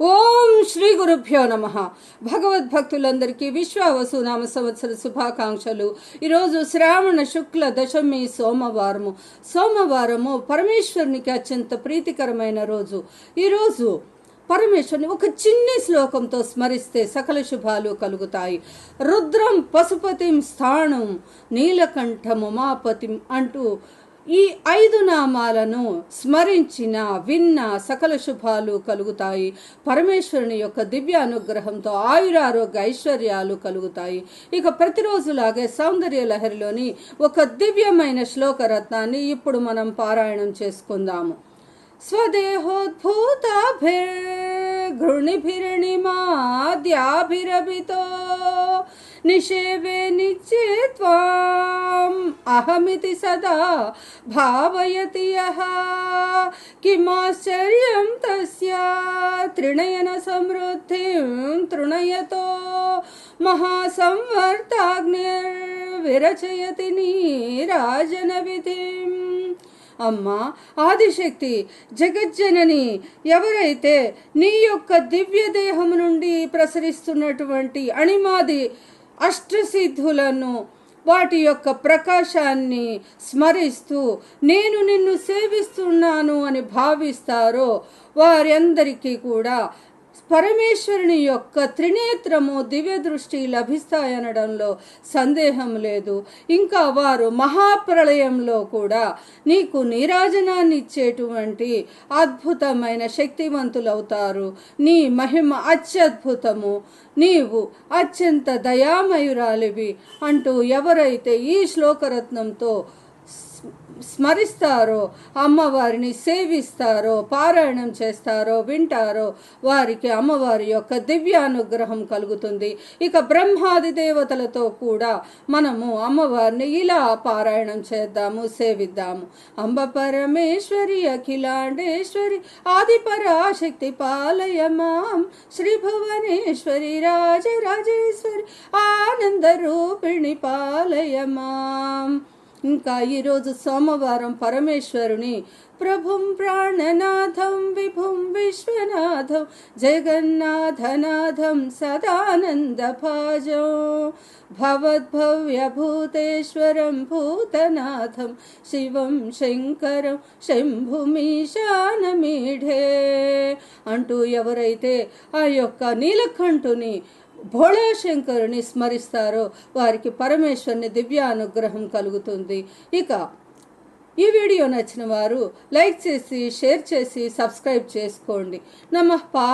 ఓం శ్రీ గురుభ్యో నమ. భగవద్భక్తులందరికీ విశ్వావసునామ సంవత్సర శుభాకాంక్షలు. ఈరోజు శ్రావణ శుక్ల దశమి సోమవారము పరమేశ్వరునికి అత్యంత ప్రీతికరమైన రోజు. ఈరోజు పరమేశ్వరుని ఒక చిన్ని శ్లోకంతో స్మరిస్తే సకల శుభాలు కలుగుతాయి. రుద్రం పశుపతిం స్థాణం నీలకంఠం ఉమాపతిం అంటూ ఈ 5 నామాలను స్మరించిన విన్న సకల శుభాలు కలుగుతాయి. పరమేశ్వరుని యొక్క దివ్య అనుగ్రహంతో ఆయురారోగ్య ఐశ్వర్యాలు కలుగుతాయి. ఇక ప్రతిరోజులాగే సౌందర్య లహరిలోని ఒక దివ్యమైన శ్లోకరత్నాన్ని ఇప్పుడు మనం పారాయణం చేసుకుందాము. స్వదేహోద్భూతభిర్ఘృణిభిర్ణిమాద్యాభిరభితో నిషేవే నిత్యే త్వాం అహమితి సదా భావయతి యః కిమాశ్చర్యం తస్య త్రినయన సమృద్ధిం తృణయతో మహాసంవర్తాగ్నిర్విరచయతి నీరాజన విధిం. అమ్మా ఆదిశక్తి జగజ్జనని, ఎవరైతే నీ యొక్క దివ్య దేహము నుండి ప్రసరిస్తున్నటువంటి అణిమాది అష్టసిద్ధులను వాటి యొక్క ప్రకాశాన్ని స్మరిస్తూ నేను నిన్ను సేవిస్తున్నాను అని భావిస్తారో వారందరికీ కూడా పరమేశ్వరుని యొక్క త్రినేత్రము దివ్య దృష్టి లభిస్తాయనడంలో సందేహం లేదు. ఇంకా వారు మహాప్రళయంలో కూడా నీకు నీరాజనాన్ని ఇచ్చేటువంటి అద్భుతమైన శక్తివంతులవుతారు. నీ మహిమ అత్యద్భుతము, నీవు అత్యంత దయామయురాలివి అంటూ ఎవరైతే ఈ శ్లోకరత్నంతో స్మరిస్తారో, అమ్మవారిని సేవిస్తారో, పారాయణం చేస్తారో, వింటారో వారికి అమ్మవారి యొక్క దివ్యానుగ్రహం కలుగుతుంది. ఇక బ్రహ్మాది దేవతలతో కూడా మనము అమ్మవారిని ఇలా పారాయణం చేద్దాము, సేవిద్దాము. అంబ పరమేశ్వరి అఖిలాండేశ్వరి ఆదిపరాశక్తి పాలయ మాం, శ్రీ భువనేశ్వరి రాజరాజేశ్వరి ఆనంద రూపిణి పాలయ మాం. ఇంకా ఈరోజు సోమవారం పరమేశ్వరుని ప్రభుం ప్రాణనాథం విభుం విశ్వనాథం జగన్నాథనాథం సదానంద భాజం భవద్భవ్యభూతేశ్వరం భూతనాథం శివం శంకరం శంభుమీశానమీఢే అంటూ ఎవరైతే ఆ యొక్క నీలకంఠుని భోళాశంకరుని స్మరిస్తారో వారికి పరమేశ్వరుని దివ్య అనుగ్రహం కలుగుతుంది. ఇక ఈ వీడియో నచ్చిన వారు లైక్ చేసి, షేర్ చేసి, సబ్స్క్రైబ్ చేసుకోండి. నమః.